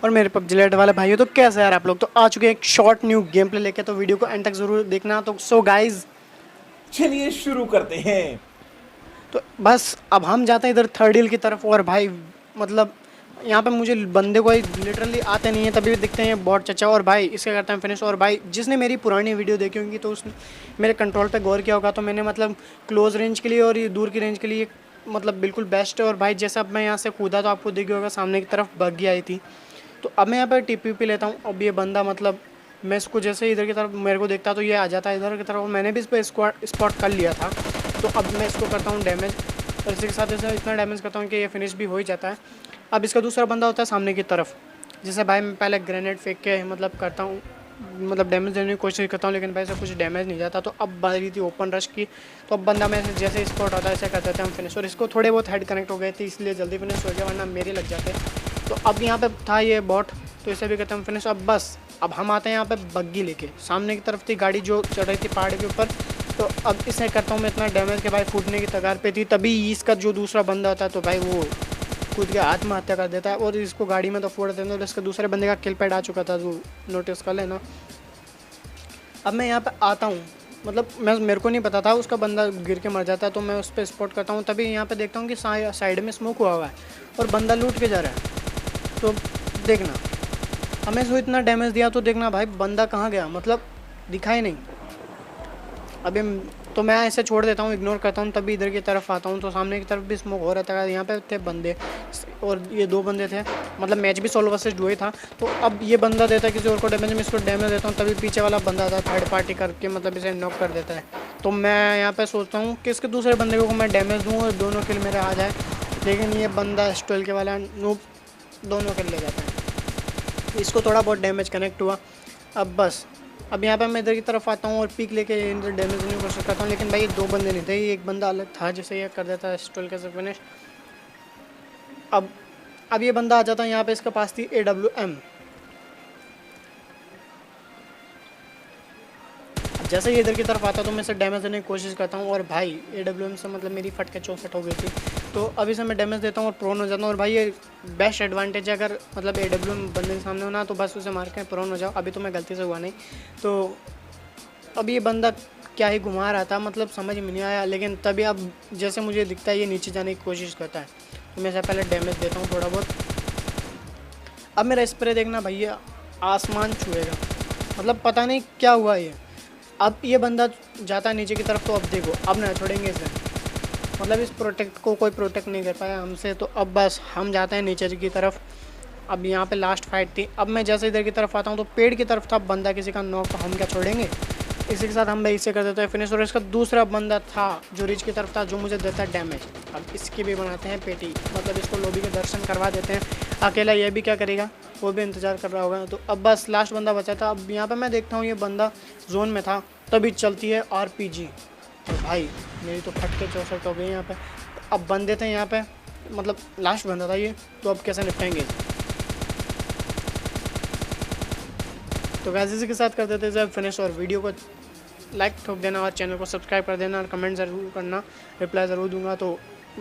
और मेरे PUBG late वाले भाइयों, तो कैसे यार आप लोग। तो आ चुके हैं एक शॉर्ट न्यू गेम प्ले लेके, तो वीडियो को एंड तक जरूर देखना। तो सो गाइज, चलिए शुरू करते हैं। तो बस अब हम जाते हैं इधर थर्ड हिल की तरफ। और भाई मतलब यहाँ पे मुझे बंदे कोई लिटरली आते नहीं है, तभी भी दिखते हैं बॉट चचा। और भाई इसके करते हैं फिनिश। और भाई जिसने मेरी पुरानी वीडियो देखी होंगी तो उसने मेरे कंट्रोल पे गौर किया होगा। तो मैंने मतलब क्लोज रेंज के लिए और ये दूर की रेंज के लिए मतलब बिल्कुल बेस्ट है। और भाई जैसे अब मैं यहाँ से कूदा तो आपको देखी होगा सामने की तरफ बग्गी आई थी। तो अब मैं यहाँ पर टीपीपी लेता हूँ। अब ये बंदा मतलब मैं इसको जैसे इधर की तरफ मेरे को देखता तो ये आ जाता है इधर की तरफ, और मैंने भी इस पर स्पॉट कर लिया था। तो अब मैं इसको करता हूँ डैमेज, और इसी के साथ इसे इतना डैमेज करता हूँ कि ये फिनिश भी हो ही जाता है। अब इसका दूसरा बंदा होता है सामने की तरफ, जैसे भाई मैं पहले ग्रेनेड फेंक के मतलब करता हूँ, मतलब डैमेज देने की कोशिश करता हूँ, लेकिन भाई से कुछ डैमेज नहीं जाता। तो अब बारी थी ओपन रश की। तो अब बंदा में जैसे स्पॉट होता है ऐसे कर देते हैं हम फिनिश। और इसको थोड़े बहुत हेड कनेक्ट हो गए थे इसलिए जल्दी फिनिश हो गया, वरना मेरे लग जाते। तो अब यहाँ पे था ये बॉट, तो इसे भी करते हैं हम फिनिश। अब बस अब हम आते हैं यहाँ पे बग्गी लेके। सामने की तरफ थी गाड़ी जो चढ़ रही थी पहाड़ के ऊपर। तो अब इसे करता हूँ मैं इतना डैमेज के भाई फूटने की कगार पे थी। तभी इसका जो दूसरा बंदा होता है तो भाई वो कूद के आत्महत्या कर देता है, और इसको गाड़ी में तो फोड़ देते हैं। और इसका दूसरे बंदे का किल पैड आ चुका था, जो नोटिस कर लेना। अब मैं यहाँ पे आता हूँ, मतलब मेरे को नहीं पता था उसका बंदा गिर के मर जाता है, तो मैं उस पर स्पॉट करता हूँ। तभी यहाँ पे देखता हूँ कि साइड में स्मोक हुआ हुआ है और बंदा लूट के जा रहा है। तो देखना हमें इसको इतना डैमेज दिया, तो देखना भाई बंदा कहाँ गया, मतलब दिखा ही नहीं। अभी तो मैं ऐसे छोड़ देता हूँ, इग्नोर करता हूँ। तभी इधर की तरफ आता हूँ तो सामने की तरफ भी स्मोक हो रहा था। यहाँ पे थे बंदे, और ये दो बंदे थे, मतलब मैच भी 16 वर्सेस 2 ही था। तो अब ये बंदा देता है किसी और को डैमेज, मैं इसको डैमेज देता हूँ। तभी पीछे वाला बंदा आता है थर्ड पार्टी करके, मतलब इसे नॉक कर देता है। तो मैं यहाँ पे सोचता हूँ कि इसके दूसरे बंदे को मैं डैमेज दूँ और दोनों किल मेरे आ जाए, लेकिन ये बंदा स्टोल के वाला नूब दोनों किल ले जाता है। इसको थोड़ा बहुत डैमेज कनेक्ट हुआ। अब बस अब यहाँ पे मैं इधर की तरफ आता हूँ और पीक लेके इधर डैमेज देने की कोशिश करता हूँ, लेकिन भाई दो बंदे नहीं थे, एक बंदा अलग था जिसे ये कर देता है स्टोल के फिनिश। अब ये बंदा आ जाता है यहाँ पे, इसके पास थी AWM। जैसे ही इधर की तरफ आता तो मैं इसे डैमेज देने की कोशिश करता हूँ, और भाई AWM से मतलब मेरी फट के चौसठ हो गई थी। तो अब इसे मैं डैमेज देता हूँ और प्रोन हो जाता हूँ। और भाई ये बेस्ट एडवांटेज है, अगर मतलब AWM बंदे के सामने होना तो बस उसे मार के प्रोन हो जाओ। अभी तो मैं गलती से हुआ नहीं। तो अब ये बंदा क्या ही घुमा रहा था, मतलब समझ में नहीं आया। लेकिन तभी अब जैसे मुझे दिखता है ये नीचे जाने की कोशिश करता है, तो मैं इसे पहले डैमेज देता हूँ थोड़ा बहुत। अब मेरा स्प्रे देखना भैया आसमान छुएगा, मतलब पता नहीं क्या हुआ ये। अब ये बंदा जाता है नीचे की तरफ, तो अब देखो अब ना छोड़ेंगे इसे, मतलब इस प्रोटेक्ट को कोई प्रोटेक्ट नहीं कर पाया हमसे। तो अब बस हम जाते हैं नीचे की तरफ। अब यहाँ पे लास्ट फाइट थी। अब मैं जैसे इधर की तरफ आता हूँ तो पेड़ की तरफ था बंदा किसी का नॉक, तो हम क्या छोड़ेंगे। इसी के साथ हम भाई इसे कर देते हैं फिनिश। और इसका दूसरा बंदा था जो रिच की तरफ था, जो मुझे देता है डैमेज। अब इसकी भी बनाते हैं पेटी, मतलब इसको लॉबी के दर्शन करवा देते हैं। अकेला ये भी क्या करेगा, वो भी इंतज़ार कर रहा होगा। तो अब बस लास्ट बंदा बचा था। अब यहाँ पे मैं देखता हूँ ये बंदा जोन में था, तभी चलती है RPG। तो भाई मेरी तो फट के 64 हो गई यहाँ पे। अब बंदे थे यहाँ पे, मतलब लास्ट बंदा था ये, तो अब कैसे निपटाएंगे। तो गाइस इसी के साथ कर देते हैं फिनिश, और वीडियो को लाइक ठोक देना और चैनल को सब्सक्राइब कर देना और कमेंट ज़रूर करना, रिप्लाई ज़रूर दूंगा। तो